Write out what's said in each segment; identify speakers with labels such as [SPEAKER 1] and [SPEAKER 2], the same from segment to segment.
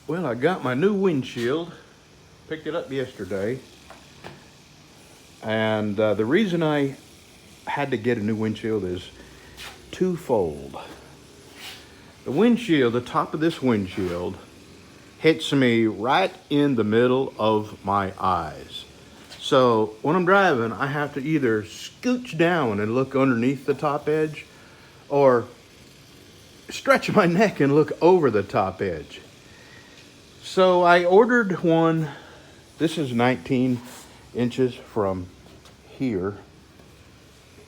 [SPEAKER 1] Well, I got my new windshield, picked it up yesterday, and the reason I had to get a new windshield is twofold. The windshield, the top of this windshield, hits me right in the middle of my eyes. So when I'm driving, I have to either scooch down and look underneath the top edge or stretch my neck and look over the top edge. So I ordered one. This is 19 inches from here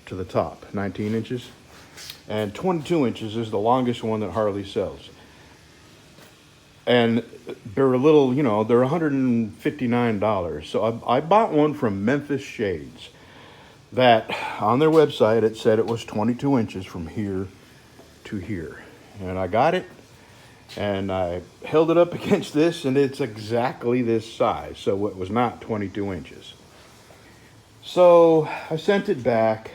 [SPEAKER 1] to the top, 19 inches. And 22 inches is the longest one that Harley sells. And they're a little, they're $159. So I bought one from Memphis Shades that on their website, it said it was 22 inches from here to here. And I got it and I held it up against this and it's exactly this size. So it was not 22 inches. So I sent it back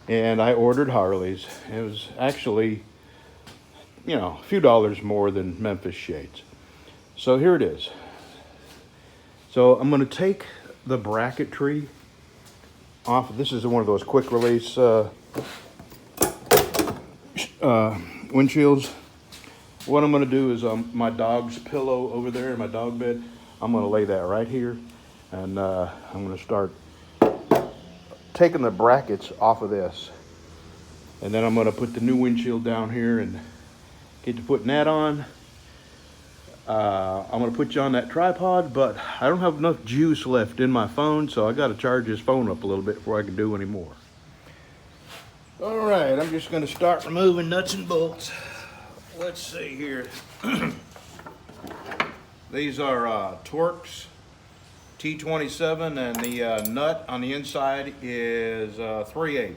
[SPEAKER 1] and I ordered Harley's. It was actually, a few dollars more than Memphis Shades. So here it is. So I'm going to take the bracketry off. This is one of those quick release windshields. What I'm going to do is my dog's pillow over there in my dog bed, I'm going to lay that right here. And I'm going to start taking the brackets off of this. And then I'm going to put the new windshield down here and get to putting that on. I'm going to put you on that tripod, but I don't have enough juice left in my phone, so I got to charge this phone up a little bit before I can do any more. All right, I'm just going to start removing nuts and bolts. Let's see here. These are Torx T27, and the nut on the inside is 3/8.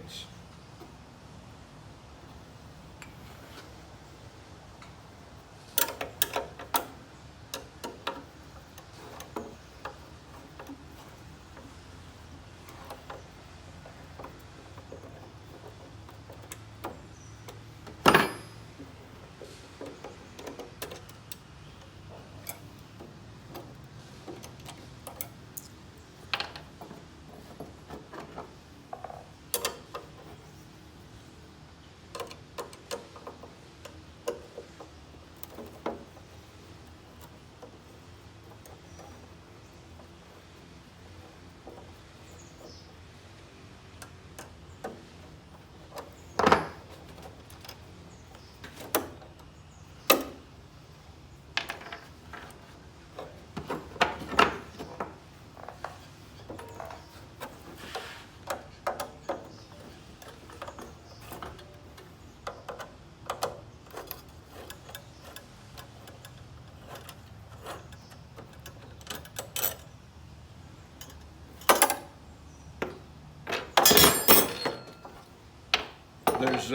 [SPEAKER 1] There's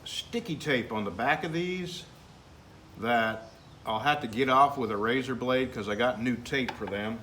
[SPEAKER 1] sticky tape on the back of these that I'll have to get off with a razor blade because I got new tape for them.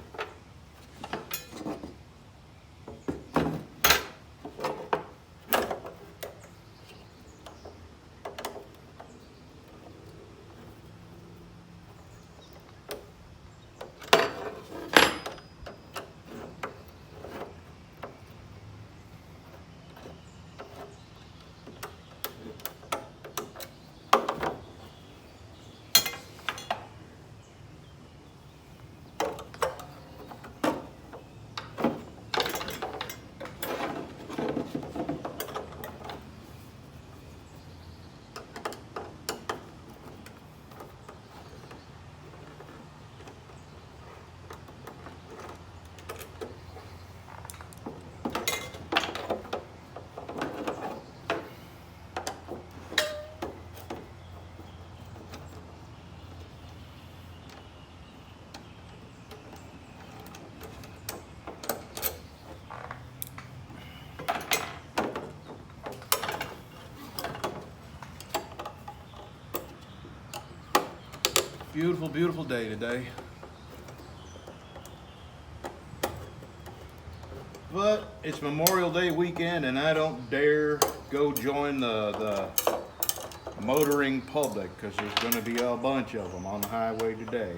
[SPEAKER 1] Beautiful, beautiful day today. But it's Memorial Day weekend and I don't dare go join the motoring public, because there's going to be a bunch of them on the highway today.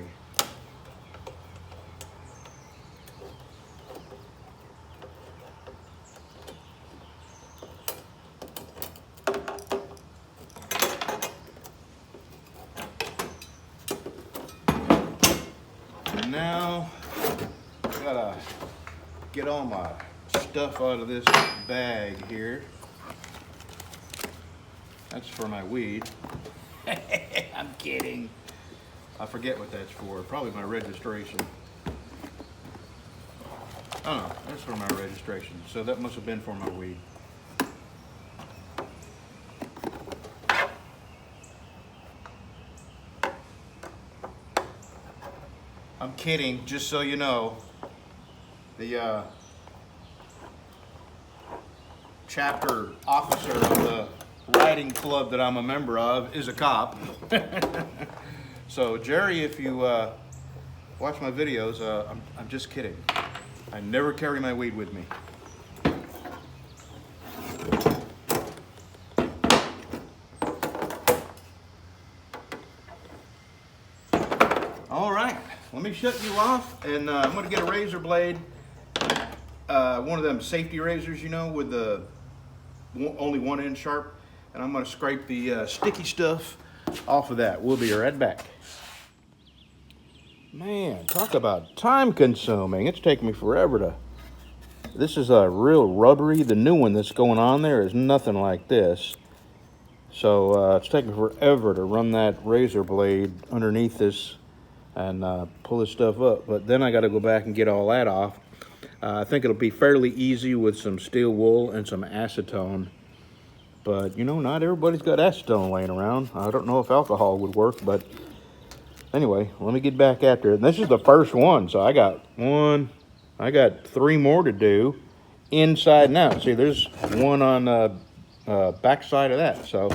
[SPEAKER 1] And now I gotta get all my stuff out of this bag here. That's for my weed. I'm kidding. I forget what that's for. Probably my registration. Oh no, that's for my registration. So that must have been for my weed. I'm kidding, just so you know. The chapter officer of the riding club that I'm a member of is a cop. So Jerry, if you watch my videos, I'm just kidding. I never carry my weed with me. All right, let me shut you off, and I'm going to get a razor blade, one of them safety razors, you know, with the only 1 inch sharp, and I'm going to scrape the sticky stuff off of that. We'll be right back. Man, talk about time consuming. It's taking me forever to... This is a real rubbery. The new one that's going on there is nothing like this. So it's taking forever to run that razor blade underneath this and pull this stuff up. But then I got to go back and get all that off. I think it'll be fairly easy with some steel wool and some acetone. But, you know, not everybody's got acetone laying around. I don't know if alcohol would work, but anyway, let me get back after it. And this is the first one, so I got 3 more to do inside and out. See, there's one on the back side of that, so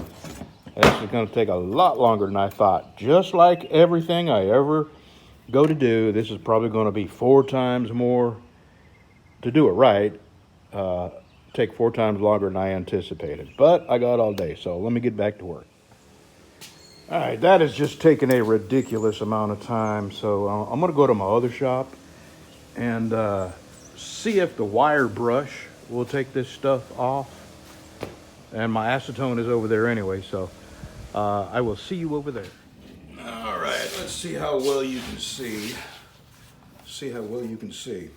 [SPEAKER 1] this is going to take a lot longer than I thought. Just like everything I ever go to do, this is probably going to be 4 times more to do it right. Take 4 times longer than I anticipated. But I got all day, so let me get back to work. All right, that has just taken a ridiculous amount of time, so I'm going to go to my other shop and see if the wire brush will take this stuff off. And my acetone is over there anyway, so I will see you over there. All right, let's see how well you can see. See how well you can see.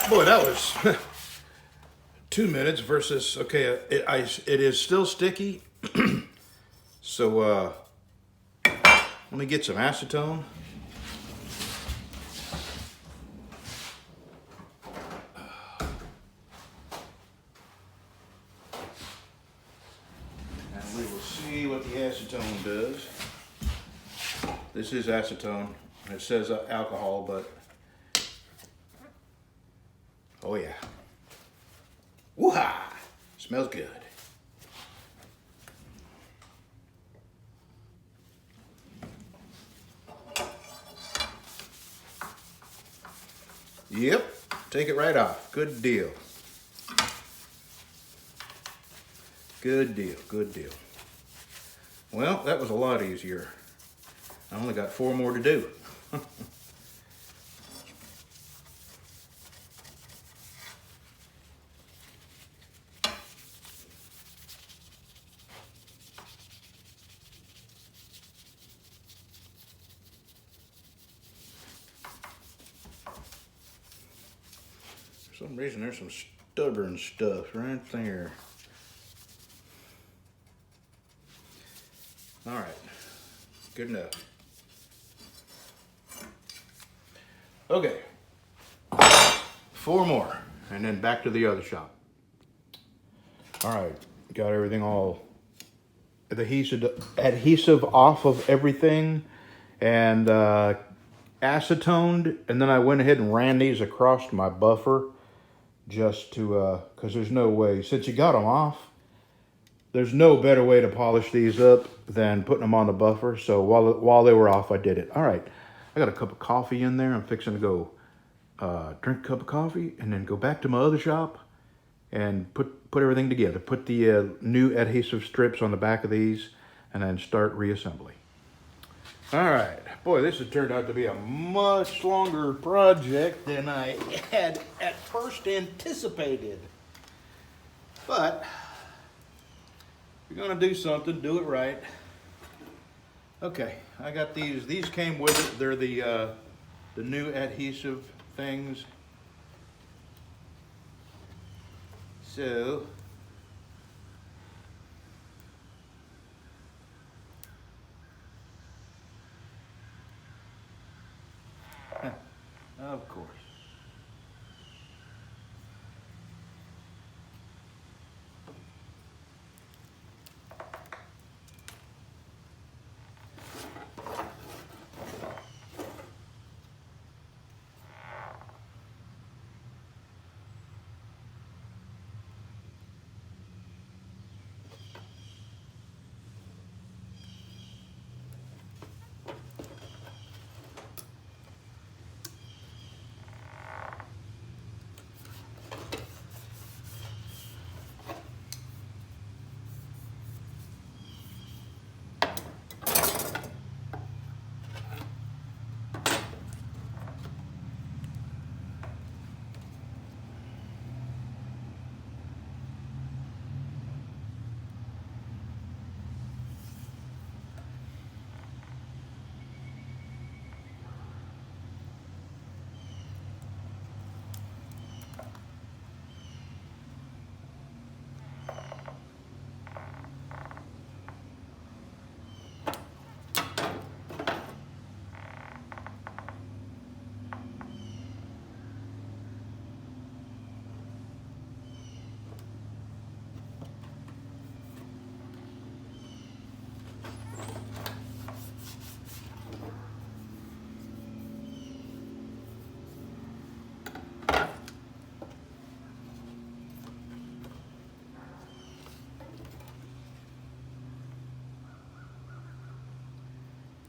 [SPEAKER 1] Boy, that was 2 minutes versus, okay, it is still sticky. So let me get some acetone. And we will see what the acetone does. This is acetone. It says alcohol, but oh yeah. Woo-ha! Smells good. Yep, take it right off. Good deal. Good deal, good deal. Well, that was a lot easier. I only got 4 more to do. For some reason, there's some stubborn stuff right there. All right, good enough. Okay, 4 more, and then back to the other shop. All right, got everything all adhesive off of everything, and acetoned, and then I went ahead and ran these across my buffer just to, because there's no way, since you got them off, there's no better way to polish these up than putting them on the buffer. So while they were off, I did it. All right, I got a cup of coffee in there. I'm fixing to go drink a cup of coffee and then go back to my other shop and put everything together. Put the new adhesive strips on the back of these and then start reassembly. All right, boy, this has turned out to be a much longer project than I had at first anticipated. But if you're gonna do something, do it right. Okay, I got these. These came with it. They're the new adhesive things. So of course.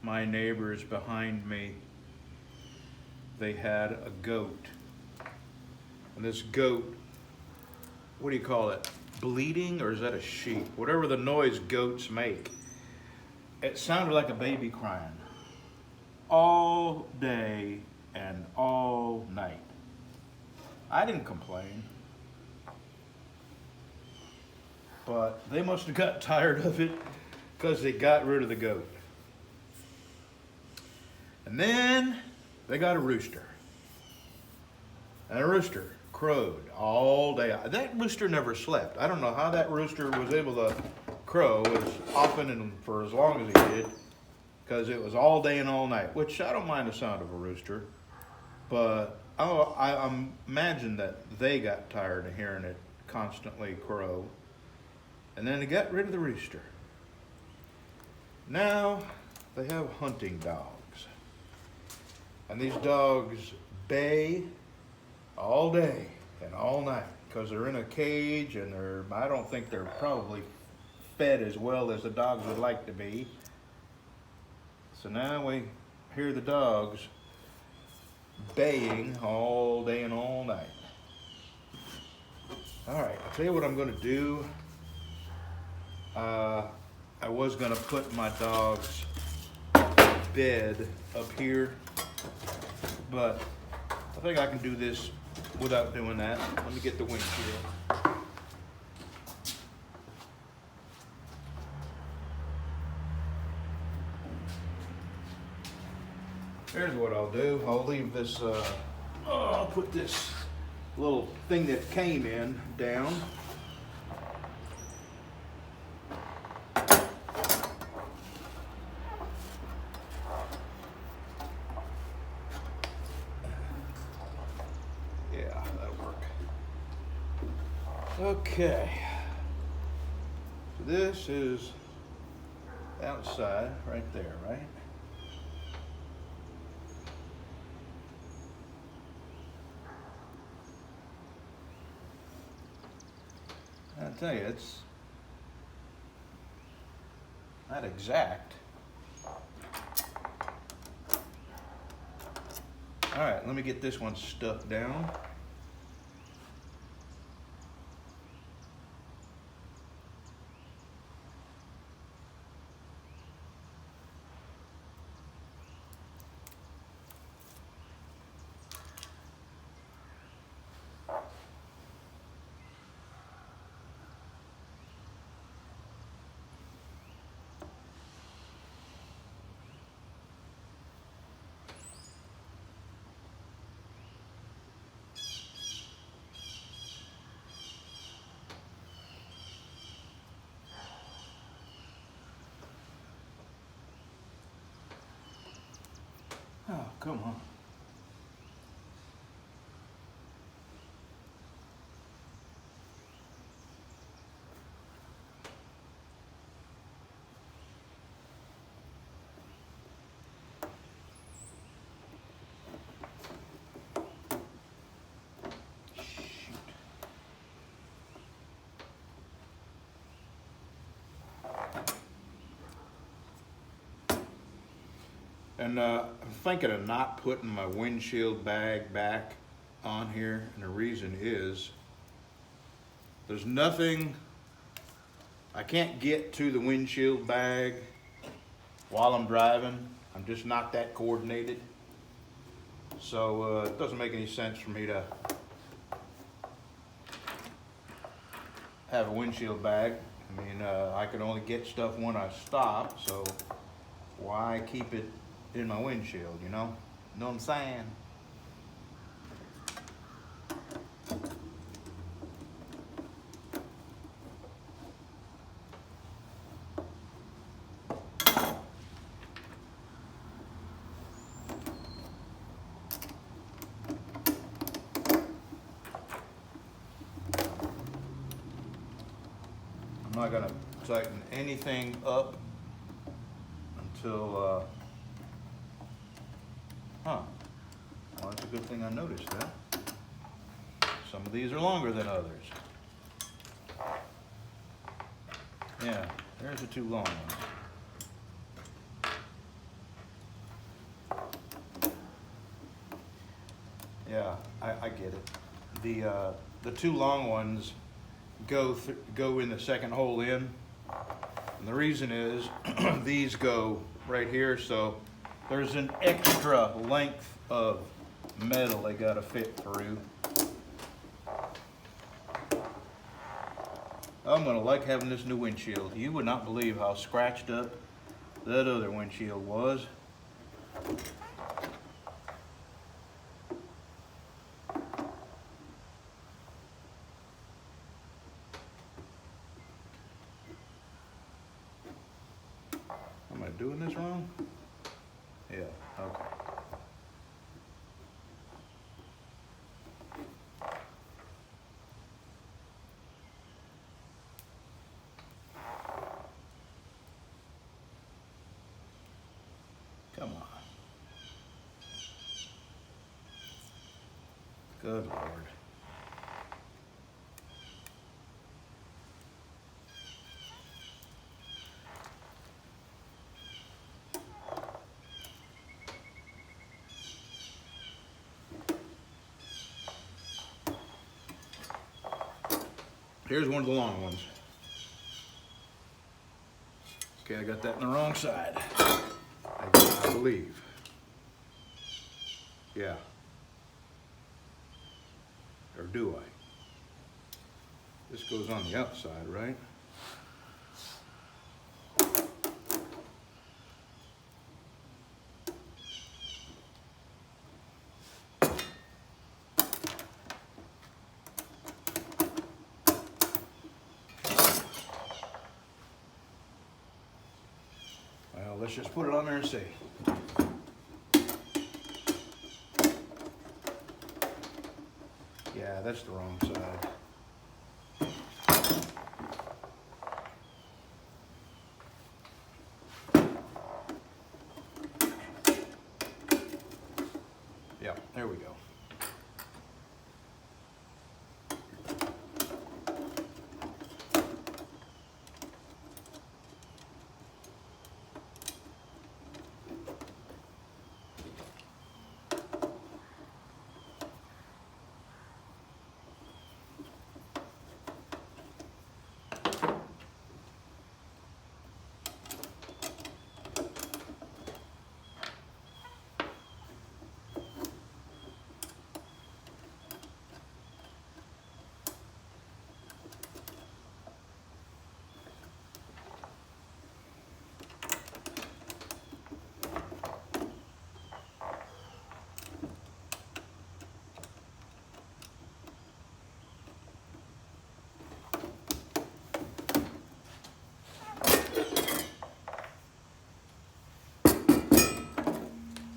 [SPEAKER 1] My neighbors behind me, they had a goat. And this goat, what do you call it? Bleating, or is that a sheep? Whatever the noise goats make. It sounded like a baby crying all day and all night. I didn't complain, but they must have got tired of it because they got rid of the goat. And then they got a rooster. And a rooster crowed all day. That rooster never slept. I don't know how that rooster was able to crow as often and for as long as he did, because it was all day and all night, which I don't mind the sound of a rooster, but I imagine that they got tired of hearing it constantly crow, and then they got rid of the rooster. Now they have hunting dogs, and these dogs bay all day and all night because they're in a cage, and I don't think they're probably fed as well as the dogs would like to be. So now we hear the dogs baying all day and all night. All right, I'll tell you what I'm going to do. I was going to put my dog's bed up here, but I think I can do this without doing that. Let me get the windshield. Here's what I'll do. I'll leave this, I'll put this little thing that came in down. Yeah, that'll work. Okay. So this is outside right there, right? I'll tell you, it's not exact. All right, let me get this one stuck down. Oh, come on. And I'm thinking of not putting my windshield bag back on here, and the reason is there's nothing, I can't get to the windshield bag while I'm driving. I'm just not that coordinated. So it doesn't make any sense for me to have a windshield bag. I mean, I can only get stuff when I stop, so why keep it in my windshield, you know? Know what I'm saying? I'm not gonna tighten anything up until well, that's a good thing I noticed that. Some of these are longer than others. Yeah, there's the two long ones. Yeah, I get it. The two long ones go in the second hole in, and the reason is these go right here, so there's an extra length of metal they gotta fit through. I'm gonna like having this new windshield. You would not believe how scratched up that other windshield was. doing this wrong? Yeah, okay. Come on. Good Lord. Here's one of the long ones. Okay, I got that in the wrong side. I believe. Yeah. Or do I? This goes on the outside, right? Well, let's just put it on there and see. Yeah, that's the wrong side. Yeah, there we go.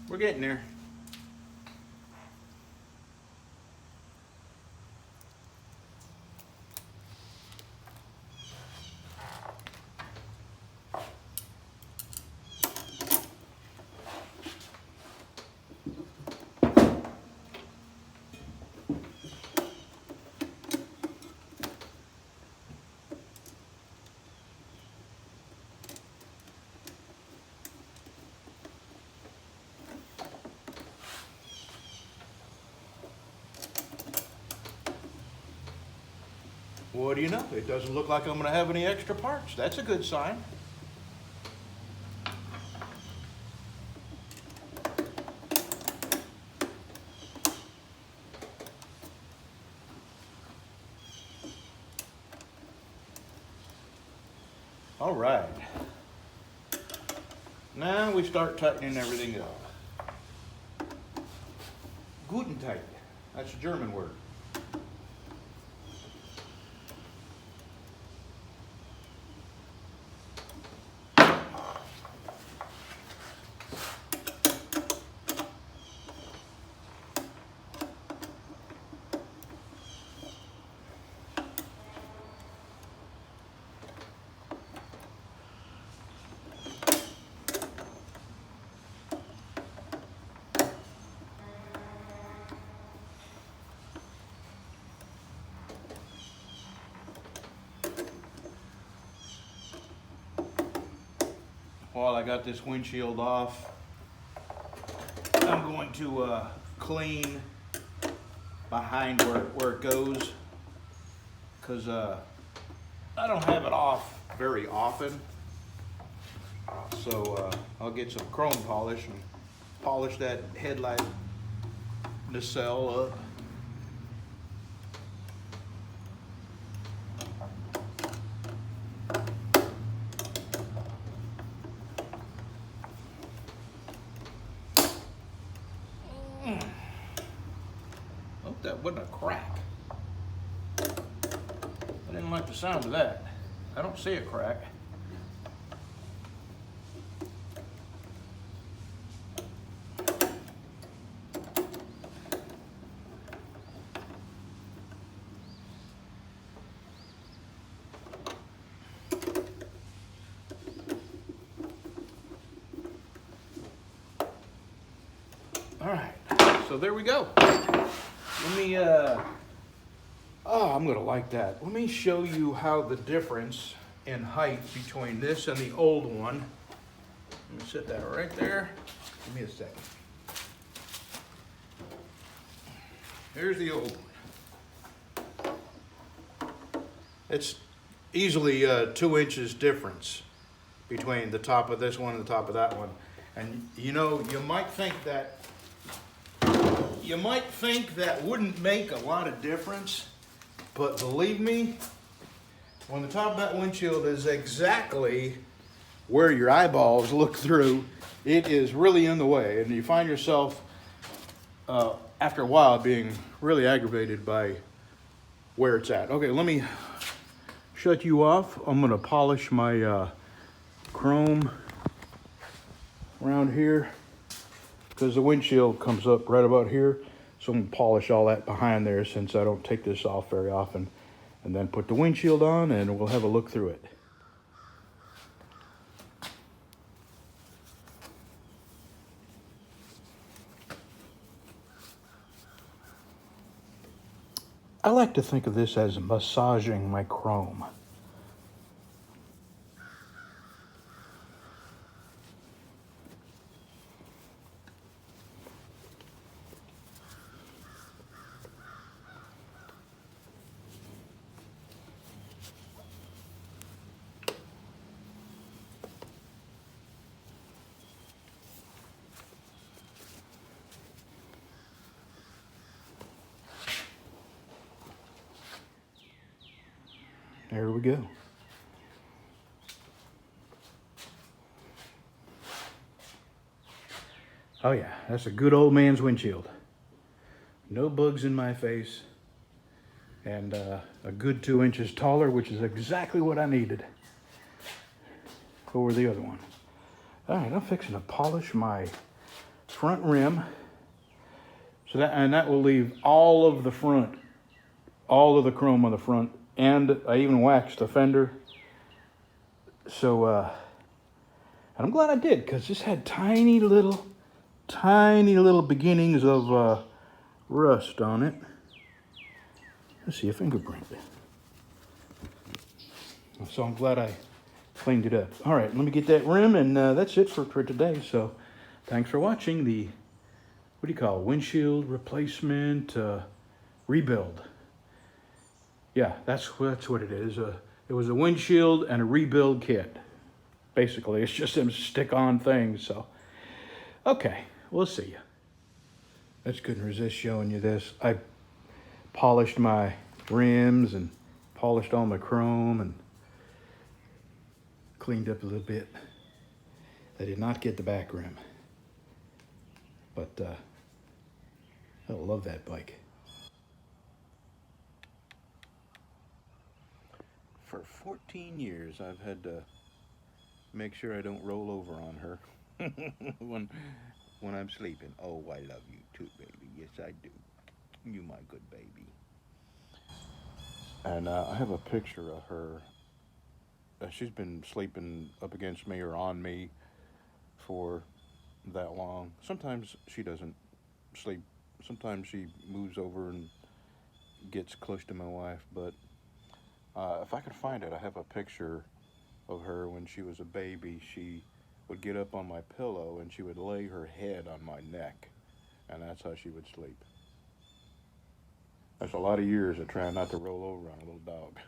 [SPEAKER 1] We're getting there. What do you know? It doesn't look like I'm going to have any extra parts. That's a good sign. All right. Now we start tightening everything up. Guten tight. That's a German word. While I got this windshield off, I'm going to clean behind where it goes, because I don't have it off very often. So I'll get some chrome polish and polish that headlight nacelle up. Hope that wasn't a crack. I didn't like the sound of that. I don't see a crack. So there we go. Let me, oh, I'm gonna like that. Let me show you how the difference in height between this and the old one. Let me set that right there. Give me a second. Here's the old one. It's easily 2 inches difference between the top of this one and the top of that one. And you know, you might think that wouldn't make a lot of difference, but believe me, when the top of that windshield is exactly where your eyeballs look through, it is really in the way, and you find yourself after a while being really aggravated by where it's at. Okay, let me shut you off. I'm gonna polish my chrome around here because the windshield comes up right about here. So I'm gonna polish all that behind there since I don't take this off very often, and then put the windshield on and we'll have a look through it. I like to think of this as massaging my chrome. There we go. Oh yeah, that's a good old man's windshield. No bugs in my face, and a good 2 inches taller, which is exactly what I needed over the other one. All right, I'm fixing to polish my front rim, so that will leave all of the front, all of the chrome on the front, and I even waxed the fender. So, and I'm glad I did, because this had tiny little beginnings of rust on it. Let's see a fingerprint. So I'm glad I cleaned it up. All right, let me get that rim, and that's it for today. So thanks for watching the, what do you call it, windshield replacement rebuild. Yeah, that's what it is. It was a windshield and a rebuild kit. Basically, it's just them stick-on things. So, okay, we'll see you. I just couldn't resist showing you this. I polished my rims and polished all my chrome and cleaned up a little bit. I did not get the back rim, but I love that bike. For 14 years, I've had to make sure I don't roll over on her when I'm sleeping. Oh, I love you too, baby. Yes, I do. You my good baby. And I have a picture of her. She's been sleeping up against me or on me for that long. Sometimes she doesn't sleep. Sometimes she moves over and gets close to my wife, but if I could find it, I have a picture of her when she was a baby. She would get up on my pillow and she would lay her head on my neck, and that's how she would sleep. That's a lot of years of trying not to roll over on a little dog.